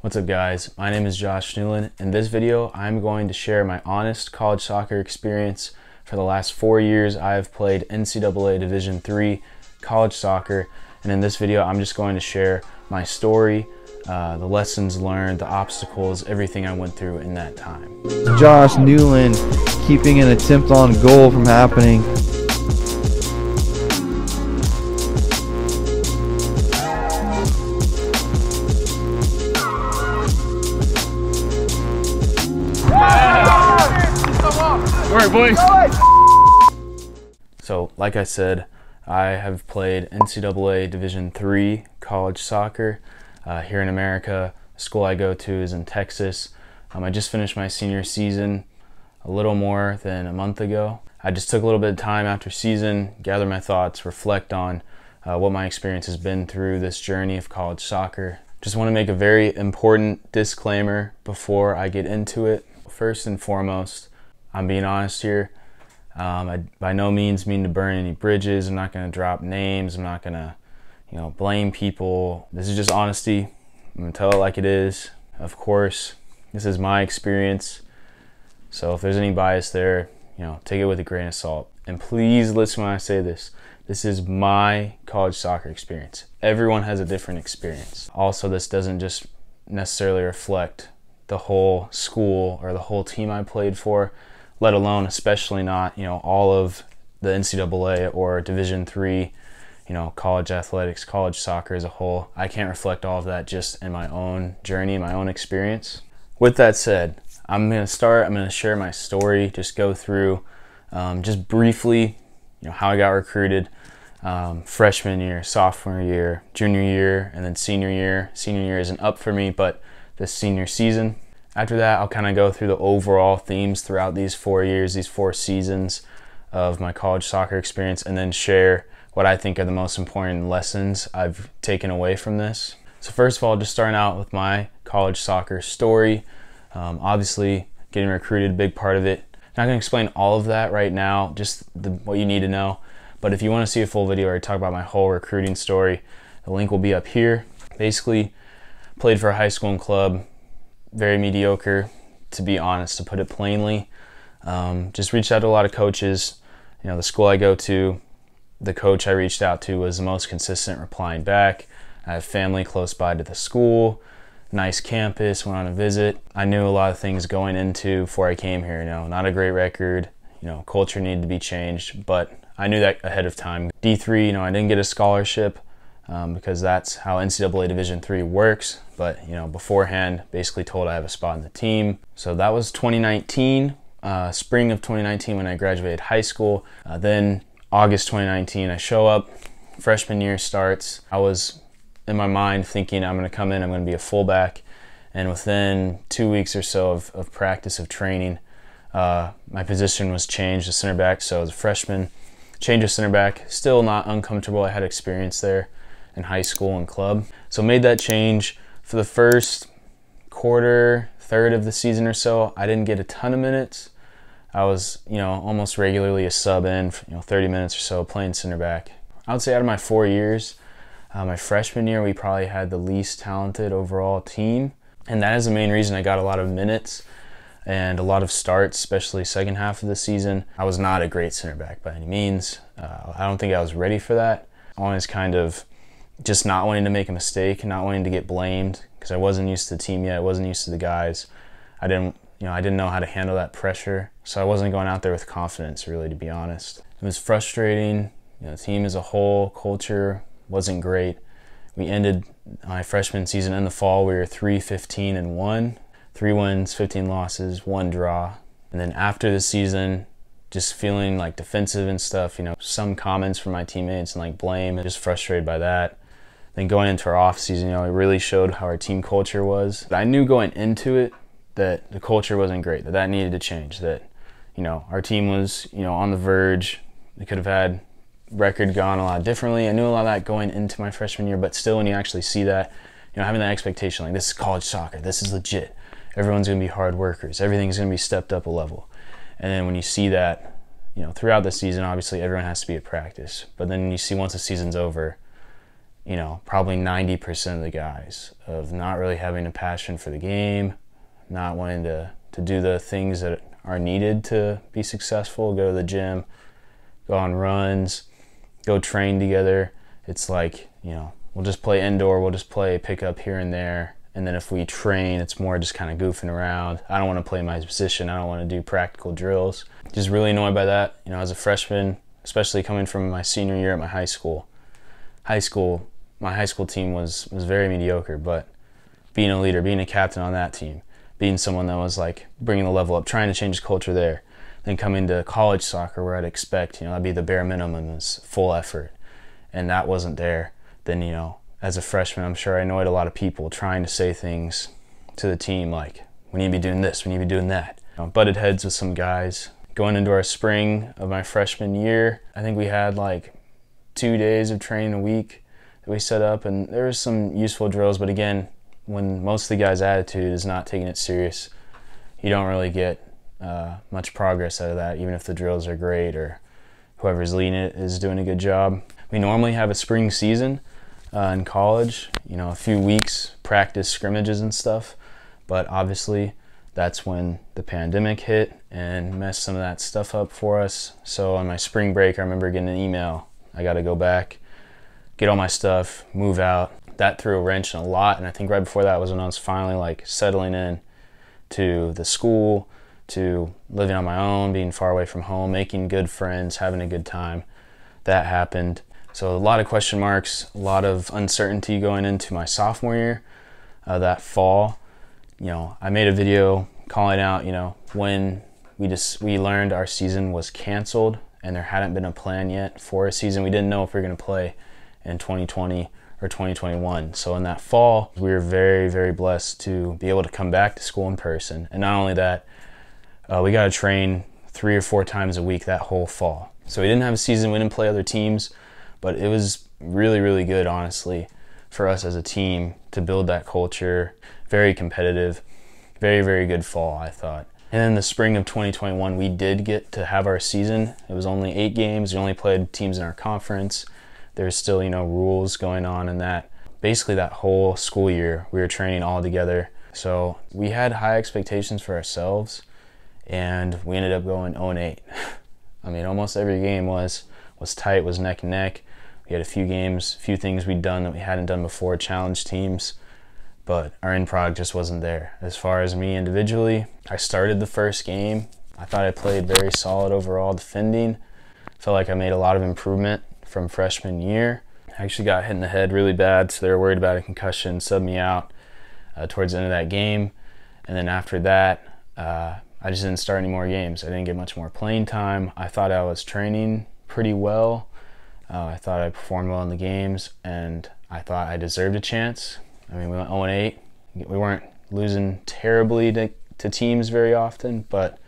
What's up guys, my name is Josh Newlin. In this video, I'm going to share my honest college soccer experience. For the last 4 years, I have played NCAA Division III college soccer. And in this video, I'm just going to share my story, the lessons learned, the obstacles, everything I went through in that time. Josh Newlin keeping an attempt on goal from happening. All right, boys. So, like I said, I have played NCAA Division III college soccer here in America. The school I go to is in Texas. I just finished my senior season a little more than a month ago. I just took a little bit of time after season, gather my thoughts, reflect on what my experience has been through this journey of college soccer. Just want to make a very important disclaimer before I get into it. First and foremost, I'm being honest here. I by no means mean to burn any bridges. I'm not going to drop names. I'm not going to, blame people. This is just honesty. I'm going to tell it like it is. Of course, this is my experience. So if there's any bias there, take it with a grain of salt. And please listen when I say this. This is my college soccer experience. Everyone has a different experience. Also, this doesn't just necessarily reflect the whole school or the whole team I played for, let alone, especially not, all of the NCAA or Division III, college athletics, college soccer as a whole. I can't reflect all of that just in my own journey, my own experience. With that said, I'm going to share my story, just go through just briefly, how I got recruited, freshman year, sophomore year, junior year, and then senior year. Senior year isn't up for me, but this senior season. After that, I'll kind of go through the overall themes throughout these 4 years, these 4 seasons of my college soccer experience, and then share what I think are the most important lessons I've taken away from this. So first of all, just starting out with my college soccer story. Obviously, getting recruited, a big part of it. Not going to explain all of that right now, just what you need to know. But if you want to see a full video where I talk about my whole recruiting story, the link will be up here. Basically, played for a high school and club, very mediocre, to be honest, to put it plainly. Just reached out to a lot of coaches. The school I go to, the coach I reached out to was the most consistent replying back. I have family close by to the school, nice campus, went on a visit. I knew a lot of things going into before I came here, not a great record, culture needed to be changed, but I knew that ahead of time. D3, I didn't get a scholarship because that's how NCAA Division III works, but beforehand, basically told I have a spot in the team. So that was 2019, spring of 2019 when I graduated high school. Then August 2019, I show up, freshman year starts. I was in my mind thinking I'm going to come in, I'm going to be a fullback, and within 2 weeks or so of practice, of training, my position was changed to center back. So as a freshman, change of center back, still not uncomfortable. I had experience there in high school and club. So made that change. For the first quarter, third of the season or so, I didn't get a ton of minutes. I was, almost regularly a sub in, 30 minutes or so playing center back. I would say out of my 4 years, my freshman year, we probably had the least talented overall team. And that is the main reason I got a lot of minutes and a lot of starts, especially second half of the season. I was not a great center back by any means. I don't think I was ready for that. Always kind of just not wanting to make a mistake, not wanting to get blamed, because I wasn't used to the team yet. I wasn't used to the guys. I didn't know how to handle that pressure. So I wasn't going out there with confidence, really, to be honest. It was frustrating. The team as a whole, culture wasn't great. We ended my freshman season in the fall. We were 3-15-1, 3 wins, 15 losses, 1 draw. And then after the season, just feeling like defensive and stuff, some comments from my teammates and like blame, just frustrated by that. Then going into our off season, it really showed how our team culture was. I knew going into it that the culture wasn't great, that needed to change, that, our team was, on the verge. We could have had record gone a lot differently. I knew a lot of that going into my freshman year, but still when you actually see that, having that expectation, like this is college soccer, this is legit. Everyone's gonna be hard workers. Everything's gonna be stepped up a level. And then when you see that, throughout the season, obviously everyone has to be at practice. But then you see once the season's over, you know, probably 90% of the guys, of not really having a passion for the game, not wanting to do the things that are needed to be successful, go to the gym, go on runs, go train together. It's like, you know, we'll just play indoor, we'll just play pickup here and there. And then if we train, it's more just kind of goofing around. I don't want to play my position. I don't want to do practical drills. Just really annoyed by that. You know, as a freshman, especially coming from my senior year at my high school. My high school team was very mediocre, but being a leader, being a captain on that team, being someone that was like bringing the level up, trying to change the culture there, then coming to college soccer where I'd expect, you know, that'd be the bare minimum is full effort. And that wasn't there. Then, you know, as a freshman, I'm sure I annoyed a lot of people trying to say things to the team like, we need to be doing this, we need to be doing that. You know, butted heads with some guys. Going into our spring of my freshman year, I think we had like 2 days of training a week that we set up, and there was some useful drills, but again, when most of the guys' attitude is not taking it serious, you don't really get much progress out of that, even if the drills are great or whoever's leading it is doing a good job. We normally have a spring season in college, you know, a few weeks, practice scrimmages and stuff, but obviously that's when the pandemic hit and messed some of that stuff up for us. So on my spring break, I remember getting an email, I got to go back, get all my stuff, move out. That threw a wrench in a lot, and I think right before that was when I was finally like settling in to the school, to living on my own, being far away from home, making good friends, having a good time. That happened. So a lot of question marks, a lot of uncertainty going into my sophomore year. That fall, you know, I made a video calling out, you know, when we learned our season was canceled and there hadn't been a plan yet for a season. We didn't know if we were going to play in 2020 or 2021. So in that fall, we were very, very blessed to be able to come back to school in person. And not only that, we got to train 3 or 4 times a week that whole fall. So we didn't have a season, we didn't play other teams, but it was really, really good, honestly, for us as a team to build that culture. Very competitive, very, very good fall, I thought. And then the spring of 2021, we did get to have our season. It was only 8 games. We only played teams in our conference. There's still, you know, rules going on in that. Basically that whole school year, we were training all together. So we had high expectations for ourselves, and we ended up going 0-8. I mean, almost every game was tight, was neck and neck. We had a few games, a few things we'd done that we hadn't done before, challenge teams, but our end product just wasn't there. As far as me individually, I started the first game. I thought I played very solid overall defending. Felt like I made a lot of improvement from freshman year. I actually got hit in the head really bad, so they were worried about a concussion, subbed me out towards the end of that game. And then after that, I just didn't start any more games. I didn't get much more playing time. I thought I was training pretty well. I thought I performed well in the games, and I thought I deserved a chance. I mean, we went 0-8. We weren't losing terribly to teams very often, but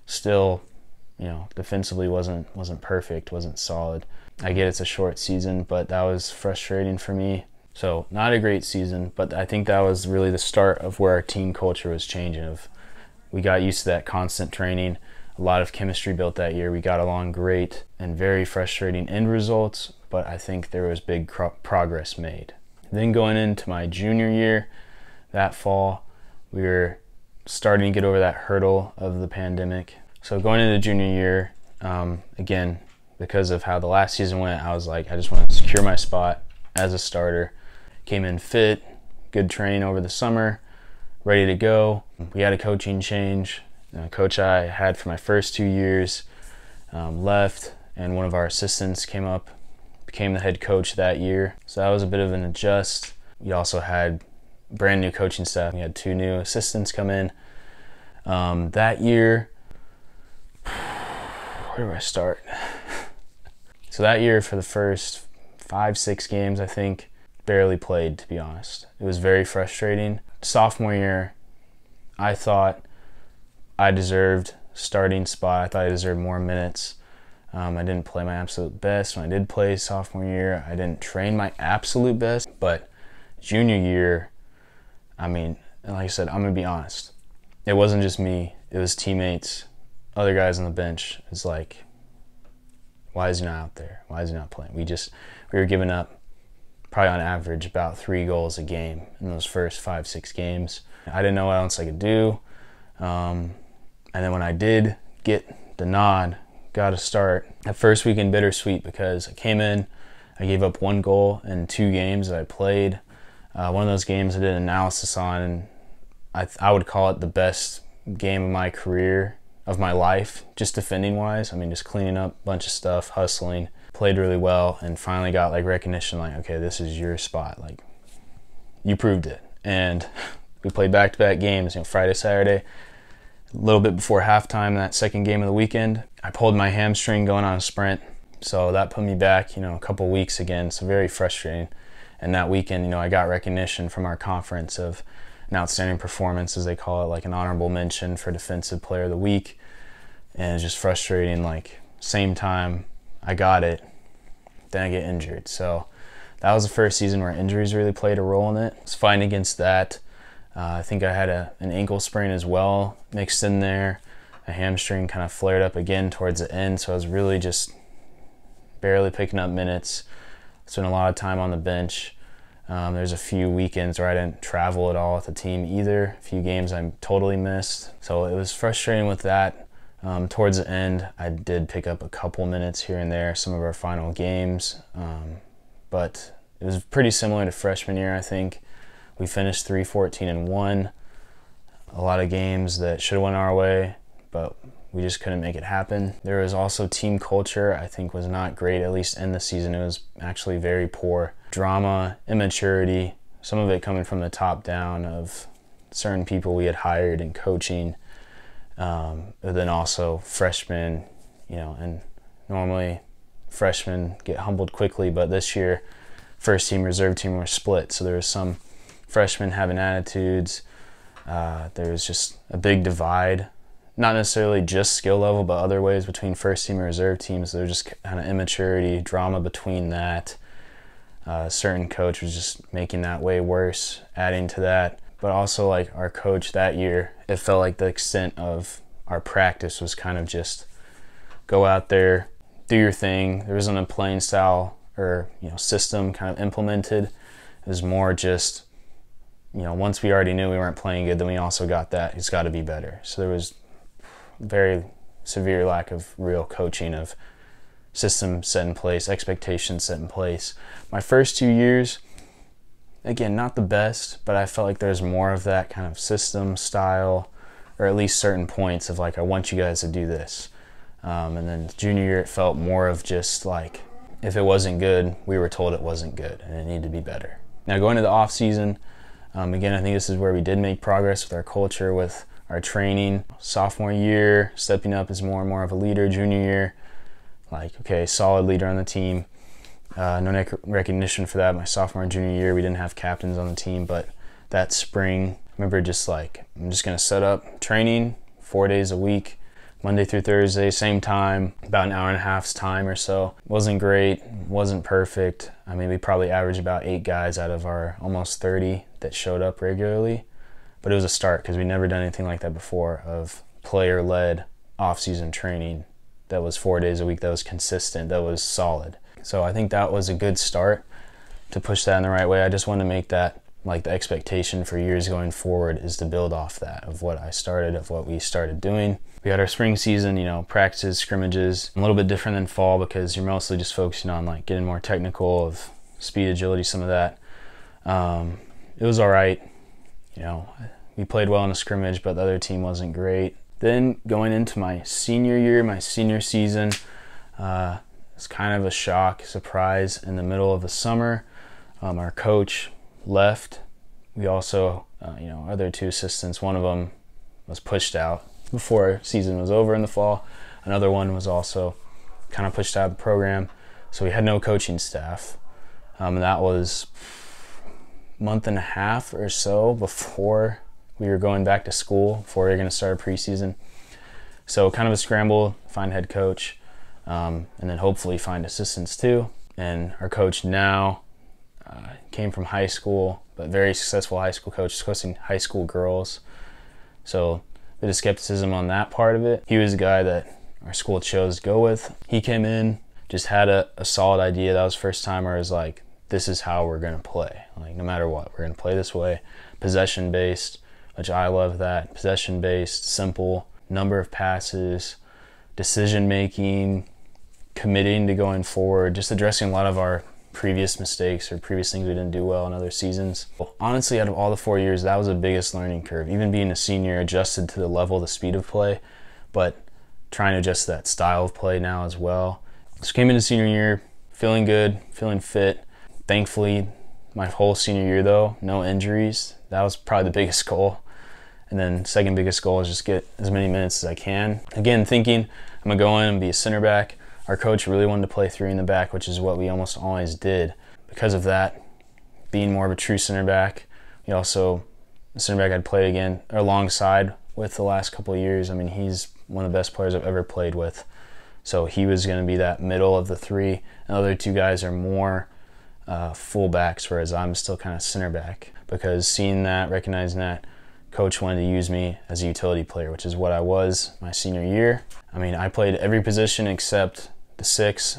still, you know, defensively wasn't perfect, wasn't solid. I get it's a short season, but that was frustrating for me. So not a great season, but I think that was really the start of where our team culture was changing. We got used to that constant training. A lot of chemistry built that year. We got along great, and very frustrating end results, but I think there was big progress made. Then going into my junior year, that fall, we were starting to get over that hurdle of the pandemic. So going into junior year, again, because of how the last season went, I was like, I just want to secure my spot as a starter. Came in fit, good train over the summer, ready to go. We had a coaching change. Coach I had for my first 2 years left, and one of our assistants came up, became the head coach that year. So that was a bit of an adjust. We also had brand new coaching staff. We had 2 new assistants come in. That year, where do I start? So that year, for the first 5-6 games, I think, barely played, to be honest. It was very frustrating. Sophomore year, I thought I deserved starting spot. I thought I deserved more minutes. I didn't play my absolute best. When I did play sophomore year, I didn't train my absolute best. But junior year, I mean, like I said, I'm going to be honest. It wasn't just me. It was teammates, other guys on the bench. It's like, why is he not out there? Why is he not playing? We were giving up probably on average about 3 goals a game in those first 5-6 games. I didn't know what else I could do. And then when I did get the nod, got to start, that first weekend bittersweet because I came in, I gave up 1 goal in 2 games that I played. One of those games I did an analysis on, and I would call it the best game of my career, of my life, just defending wise. I mean, just cleaning up a bunch of stuff, hustling, played really well, and finally got like recognition, like, okay, this is your spot, like you proved it. And we played back-to-back games, Friday, Saturday. A little bit before halftime, that second game of the weekend, I pulled my hamstring going on a sprint, so that put me back, a couple weeks again. So very frustrating. And that weekend, I got recognition from our conference of an outstanding performance, as they call it, like an honorable mention for Defensive Player of the Week. And it's just frustrating, like, same time I got it, then I get injured. So that was the first season where injuries really played a role in it. I was fighting against that. I think I had an ankle sprain as well mixed in there. A hamstring kind of flared up again towards the end, so I was really just barely picking up minutes. Spent a lot of time on the bench. There's a few weekends where I didn't travel at all with the team either. A few games I totally missed. So it was frustrating with that. Towards the end, I did pick up a couple minutes here and there, some of our final games. But it was pretty similar to freshman year, I think. We finished 3-14-1. A lot of games that should have went our way, but we just couldn't make it happen. There was also team culture, I think was not great, at least in the season. It was actually very poor. Drama, immaturity, some of it coming from the top down of certain people we had hired in coaching. But then also freshmen, and normally freshmen get humbled quickly, but this year first team, reserve team were split. So there was some freshmen having attitudes. There was just a big divide, not necessarily just skill level, but other ways between first team and reserve teams. There was just kind of immaturity, drama between that. A certain coach was just making that way worse, adding to that. But also, like, our coach that year, it felt like the extent of our practice was kind of just go out there, do your thing. There wasn't a playing style or system kind of implemented. It was more just, once we already knew we weren't playing good, then we also got that it's got to be better. So there was very severe lack of real coaching, of system set in place, expectations set in place. My first 2 years, again, not the best, but I felt like there's more of that kind of system style, or at least certain points of like, I want you guys to do this. And then junior year, it felt more of just like, if it wasn't good, we were told it wasn't good and it needed to be better. Now going to the off season, again, I think this is where we did make progress with our culture, with our training. Sophomore year, stepping up as more and more of a leader. Junior year, like, okay, solid leader on the team. No recognition for that. My sophomore and junior year, we didn't have captains on the team, but that spring, I remember just like, I'm just gonna set up training 4 days a week, Monday through Thursday, same time, about an hour and a half's time or so. Wasn't great, wasn't perfect. I mean, we probably averaged about 8 guys out of our almost 30 that showed up regularly, but it was a start because we'd never done anything like that before, of player-led off-season training that was 4 days a week, that was consistent, that was solid. So I think that was a good start to push that in the right way. I just wanted to make that like the expectation for years going forward, is to build off that, of what I started, of what we started doing. We had our spring season, practices, scrimmages, a little bit different than fall because you're mostly just focusing on like getting more technical, of speed, agility, some of that. It was all right. We played well in a scrimmage, but the other team wasn't great. Then going into my senior year, my senior season, it's kind of a shock, surprise. In the middle of the summer, our coach left. We also, other 2 assistants, one of them was pushed out before season was over in the fall. Another one was also kind of pushed out of the program. So we had no coaching staff. And that was a month and a half or so before we were going back to school, before we were going to start preseason. So kind of a scramble, find head coach, and then hopefully find assistants too. And our coach now came from high school, but very successful high school coach, coaching high school girls. So a bit of skepticism on that part of it. He was the guy that our school chose to go with. He came in, just had a solid idea. That was the first time where it was like, this is how we're going to play. Like, no matter what, we're going to play this way. Possession-based, which I love that. Possession-based, simple, number of passes, decision-making, committing to going forward, just addressing a lot of our previous mistakes or previous things we didn't do well in other seasons. Honestly, out of all the 4 years, that was the biggest learning curve. Even being a senior, adjusted to the level, the speed of play, but trying to adjust that style of play now as well. So came into senior year feeling good, feeling fit. Thankfully, my whole senior year though, no injuries. That was probably the biggest goal. And then second biggest goal is just get as many minutes as I can. Again, thinking I'm gonna go in and be a center back. Our coach really wanted to play 3 in the back, which is what we almost always did. Because of that, being more of a true center back, we also, the center back I'd played again or alongside with the last couple of years. I mean, he's one of the best players I've ever played with. So he was going to be that middle of the 3. And the other 2 guys are more fullbacks, whereas I'm still kind of center back. Because seeing that, recognizing that, coach wanted to use me as a utility player, which is what I was my senior year. I mean, I played every position except the 6,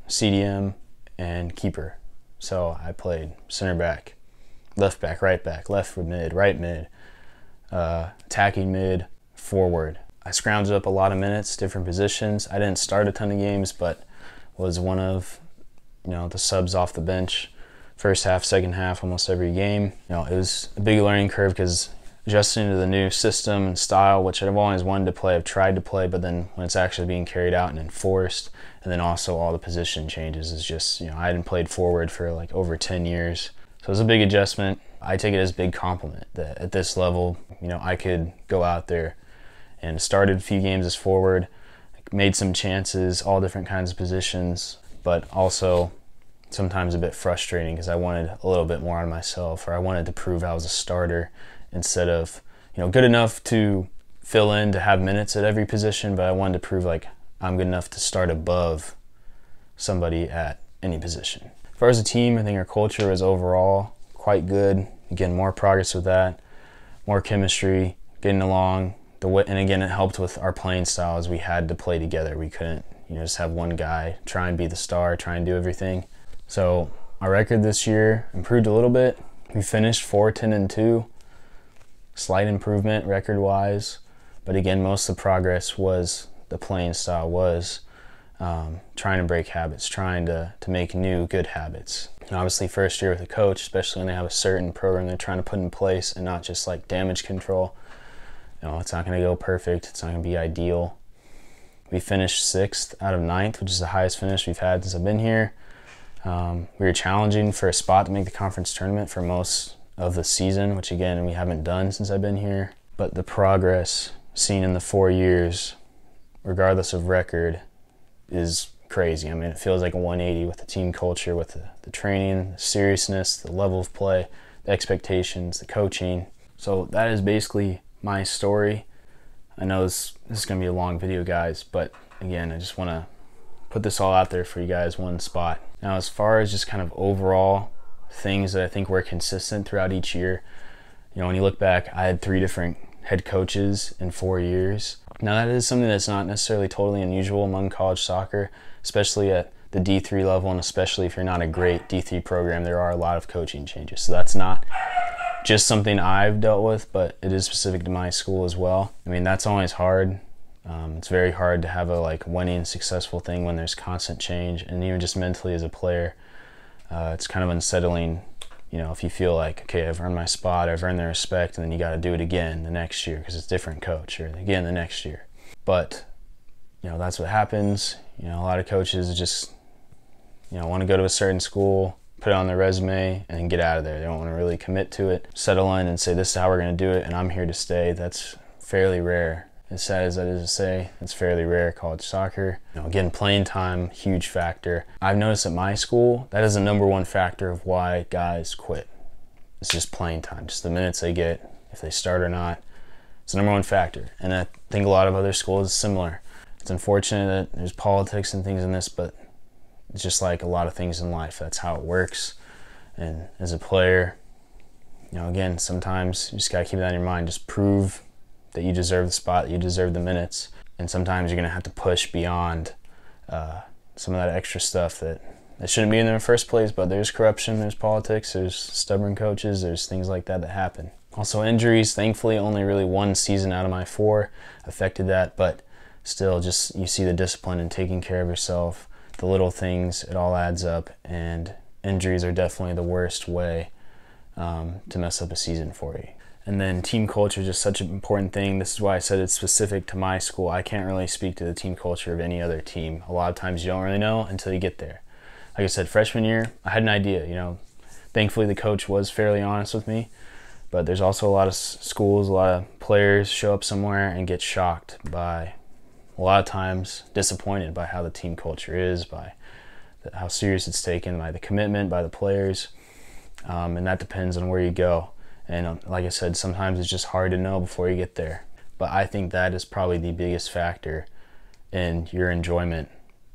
CDM and keeper. So I played center back, left back, left mid, right mid, attacking mid, forward. I scrounged up a lot of minutes, different positions. I didn't start a ton of games, but was one of, the subs off the bench. First half, second half, almost every game. It was a big learning curve because adjusting to the new system and style, which I've always wanted to play, I've tried to play, but then when it's actually being carried out and enforced, and then also all the position changes is just, I hadn't played forward for like over 10 years. So it was a big adjustment. I take it as a big compliment that at this level, I could go out there and started a few games as forward, made some chances, all different kinds of positions, but also sometimes a bit frustrating because I wanted a little bit more out of myself, or I wanted to prove I was a starter instead of, good enough to fill in, to have minutes at every position, but I wanted to prove like I'm good enough to start above somebody at any position. As far as the team, I think our culture is overall quite good. Again, more progress with that, more chemistry, getting along. And again, it helped with our playing styles. We had to play together. We couldn't, just have one guy try and be the star, try and do everything. So our record this year improved a little bit. We finished 4-10-2. Slight improvement record-wise, but again, most of the progress was the playing style, was trying to break habits, trying to make new good habits. And obviously, first year with a coach, especially when they have a certain program they're trying to put in place and not just like damage control, it's not going to go perfect. It's not going to be ideal. We finished 6th out of 9th, which is the highest finish we've had since I've been here. We were challenging for a spot to make the conference tournament for most of the season, which again, we haven't done since I've been here. But the progress seen in the 4 years, regardless of record, is crazy. I mean, it feels like a 180 with the team culture, with the training, the seriousness, the level of play, the expectations, the coaching. So that is basically my story. I know this is going to be a long video, guys, but again, I just want to put this all out there for you guys, one spot. Now, as far as just kind of overall things that I think were consistent throughout each year, when you look back, I had 3 different head coaches in 4 years. Now, that is something that's not necessarily totally unusual among college soccer, especially at the D3 level, and especially if you're not a great D3 program, there are a lot of coaching changes. So that's not just something I've dealt with, but it is specific to my school as well. I mean, that's always hard. It's very hard to have a winning, successful thing when there's constant change, and even just mentally as a player, it's kind of unsettling. If you feel like, okay, I've earned my spot, I've earned their respect, and then you got to do it again the next year because it's a different coach, or again the next year. But that's what happens. A lot of coaches just want to go to a certain school, put it on their resume, and get out of there. They don't want to really commit to it, settle in and say, this is how we're going to do it, and I'm here to stay. That's fairly rare. As sad as that is to say, it's fairly rare college soccer. Again, playing time, huge factor. I've noticed at my school, that is the #1 factor of why guys quit. It's just playing time, just the minutes they get, if they start or not. It's the #1 factor. And I think a lot of other schools is similar. It's unfortunate that there's politics and things in this, but it's just like a lot of things in life. That's how it works. And as a player, again, sometimes you just gotta keep that in your mind. Just prove that you deserve the spot, that you deserve the minutes. And sometimes you're gonna have to push beyond some of that extra stuff that It shouldn't be in the first place, but there's corruption, there's politics, there's stubborn coaches, there's things like that happen. Also injuries, thankfully only really 1 season out of my 4 affected that, but still just you see the discipline in taking care of yourself, the little things, it all adds up, and injuries are definitely the worst way to mess up a season for you. And then team culture is just such an important thing. This is why I said it's specific to my school. I can't really speak to the team culture of any other team. A lot of times you don't really know until you get there. Like I said, freshman year, I had an idea, Thankfully the coach was fairly honest with me, but there's also a lot of schools, a lot of players show up somewhere and get shocked by, a lot of times disappointed by how the team culture is, by how serious it's taken, by the commitment, by the players, and that depends on where you go. And like I said, sometimes it's just hard to know before you get there. But I think that is probably the biggest factor in your enjoyment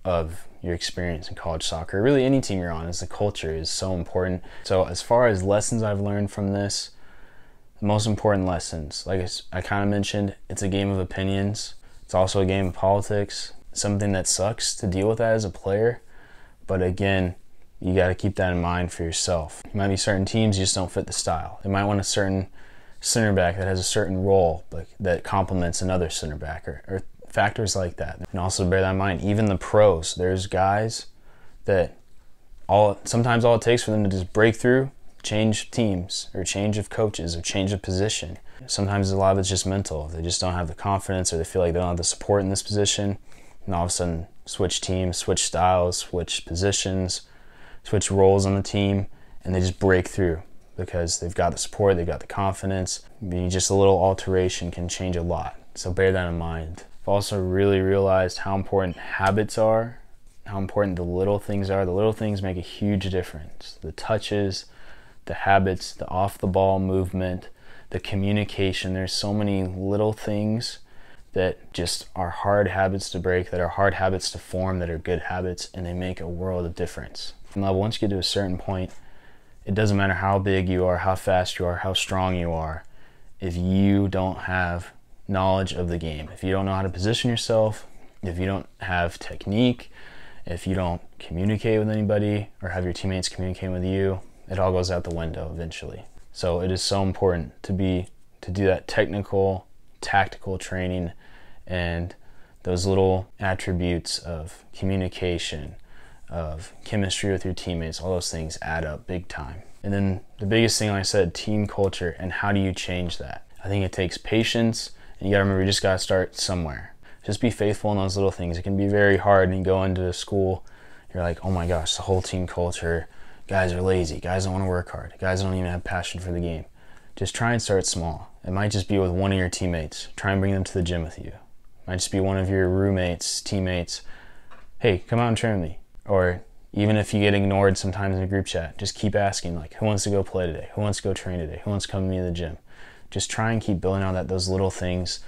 of your experience in college soccer. Really any team you're on, is the culture is so important. So as far as lessons I've learned from this, the most important lessons, like I kind of mentioned, it's a game of opinions. It's also a game of politics, something that sucks to deal with that as a player. But again, you got to keep that in mind for yourself. There might be certain teams you just don't fit the style. They might want a certain center back that has a certain role but that complements another center back, or factors like that. And also bear that in mind, even the pros, there's guys that sometimes all it takes for them to just break through, change teams or change of coaches or change of position. Sometimes a lot of it's just mental. They just don't have the confidence, or they feel like they don't have the support in this position, and all of a sudden switch teams, switch styles, switch positions, switch roles on the team, and they just break through because they've got the support, they've got the confidence. Just a little alteration can change a lot, so bear that in mind. I've also really realized how important habits are, how important the little things are. The little things make a huge difference. The touches, the habits, the off-the-ball movement, the communication. There's so many little things that just are hard habits to break, that are hard habits to form, that are good habits, and they make a world of difference. Once you get to a certain point, it doesn't matter how big you are, how fast you are, how strong you are, if you don't have knowledge of the game, if you don't know how to position yourself, if you don't have technique, if you don't communicate with anybody or have your teammates communicate with you, it all goes out the window eventually. So it is so important to do that technical, tactical training, and those little attributes of communication, of chemistry with your teammates, all those things add up big time. And then the biggest thing, like I said, team culture, and how do you change that? I think it takes patience, and you gotta remember, you just gotta start somewhere. Just be faithful in those little things. It can be very hard, and you go into school, you're like, oh my gosh, the whole team culture, guys are lazy, guys don't wanna work hard, guys don't even have passion for the game. Just try and start small. It might just be with one of your teammates. Try and bring them to the gym with you. It might just be one of your roommates, teammates. Hey, come out and train with me. Or even if you get ignored sometimes in a group chat, just keep asking, like, who wants to go play today? Who wants to go train today? Who wants to come to me to the gym? Just try and keep building on those little things.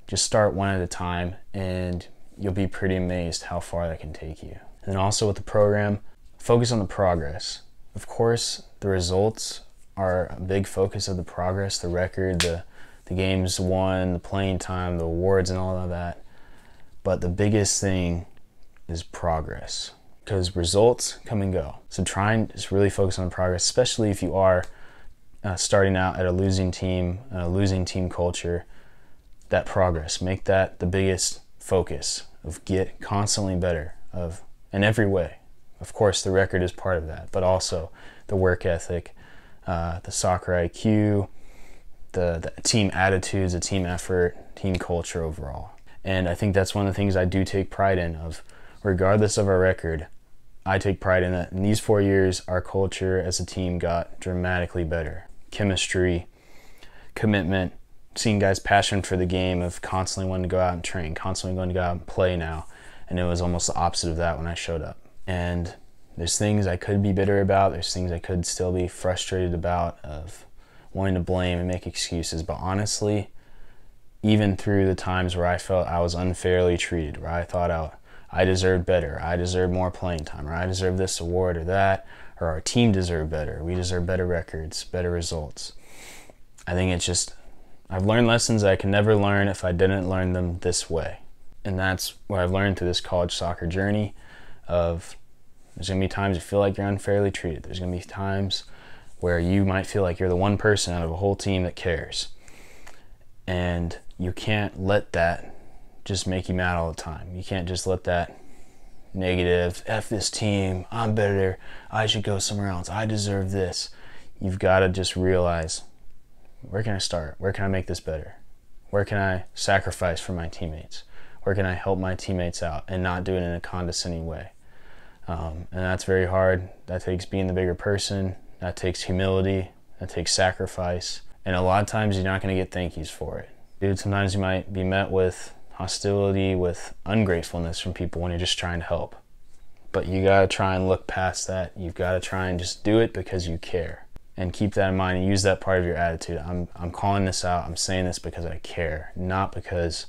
Just start one at a time, and you'll be pretty amazed how far that can take you. And then also with the program, focus on the progress. Of course, the results are a big focus of the progress, the record, the games won, the playing time, the awards and all of that. But the biggest thing is progress, because results come and go. So try and just really focus on progress, especially if you are starting out at a losing team, a losing team culture. That progress, make that the biggest focus of get constantly better in every way. Of course, the record is part of that, but also the work ethic, the soccer IQ, the team attitudes, the team effort, team culture overall. And I think that's one of the things I do take pride in, of regardless of our record, I take pride in that in these 4 years, our culture as a team got dramatically better. Chemistry, commitment, seeing guys' passion for the game, of constantly wanting to go out and train, constantly going to go out and play now. And it was almost the opposite of that when I showed up. And there's things I could be bitter about, there's things I could still be frustrated about, of wanting to blame and make excuses. But honestly, even through the times where I felt I was unfairly treated, where I thought I deserved better, I deserved more playing time, or I deserved this award or that, or our team deserved better, we deserve better records, better results. I think it's just, I've learned lessons I could never learn if I didn't learn them this way. And that's what I've learned through this college soccer journey, of There's going to be times you feel like you're unfairly treated. There's going to be times where you might feel like you're the one person out of a whole team that cares. And you can't let that just make you mad all the time. You can't just let that negative, F this team, I'm better, I should go somewhere else, I deserve this. You've got to just realize, where can I start? Where can I make this better? Where can I sacrifice for my teammates? Where can I help my teammates out and not do it in a condescending way? And that's very hard. That takes being the bigger person. That takes humility. That takes sacrifice. And a lot of times you're not going to get thank yous for it. Dude, sometimes you might be met with hostility, with ungratefulness from people when you're just trying to help. But you got to try and look past that. You've got to try and just do it because you care. And keep that in mind and use that part of your attitude. I'm calling this out. I'm saying this because I care. Not because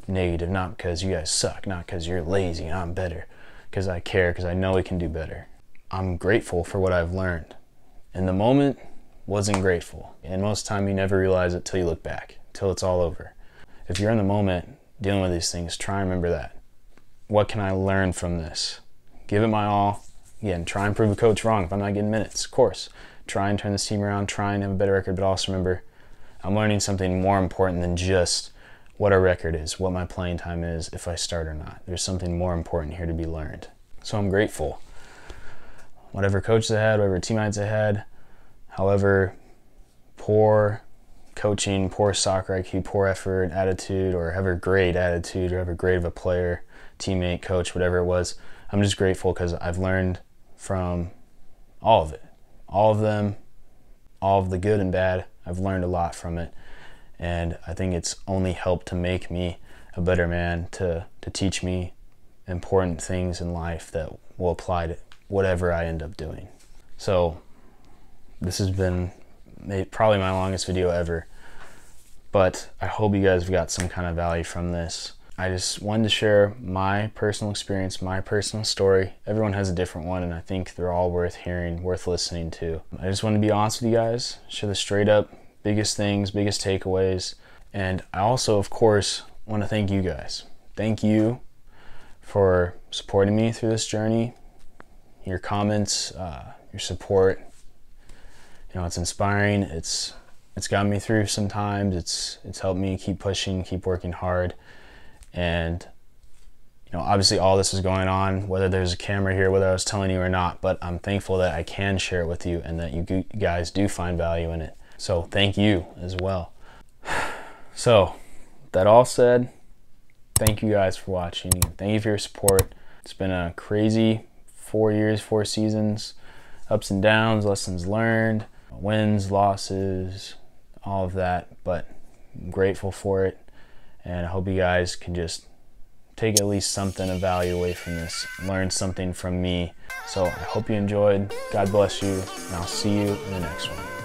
negative. Not because you guys suck. Not because you're lazy and I'm better. Because I care. Because I know we can do better. I'm grateful for what I've learned. In the moment, wasn't grateful. And most of the time you never realize it till you look back. Till it's all over. If you're in the moment dealing with these things, try and remember that. What can I learn from this? Give it my all. Again, try and prove a coach wrong if I'm not getting minutes, of course. Try and turn this team around, try and have a better record, but also remember, I'm learning something more important than just what our record is, what my playing time is, if I start or not. There's something more important here to be learned. So I'm grateful. Whatever coaches I had, whatever teammates I had, however poor coaching, poor soccer IQ, poor effort, attitude, or however great attitude, or however great of a player, teammate, coach, whatever it was, I'm just grateful because I've learned from all of it. All of them, all of the good and bad, I've learned a lot from it. And I think it's only helped to make me a better man, to teach me important things in life that will apply to whatever I end up doing. So this has been probably my longest video ever, but I hope you guys have got some kind of value from this. I just wanted to share my personal experience, my personal story. Everyone has a different one, and I think they're all worth hearing, worth listening to. I just want to be honest with you guys, share the straight up biggest things, biggest takeaways. And I also, of course, want to thank you guys. Thank you for supporting me through this journey. Your comments, your support, it's inspiring. It's gotten me through sometimes. It's helped me keep pushing, keep working hard. And obviously all this is going on, whether there's a camera here, whether I was telling you or not, but I'm thankful that I can share it with you and that you guys do find value in it. So thank you as well. So that all said, thank you guys for watching. Thank you for your support. It's been a crazy 4 years, 4 seasons, ups and downs, lessons learned, wins, losses, all of that, but I'm grateful for it. And I hope you guys can just take at least something of value away from this, learn something from me. So I hope you enjoyed. God bless you, and I'll see you in the next one.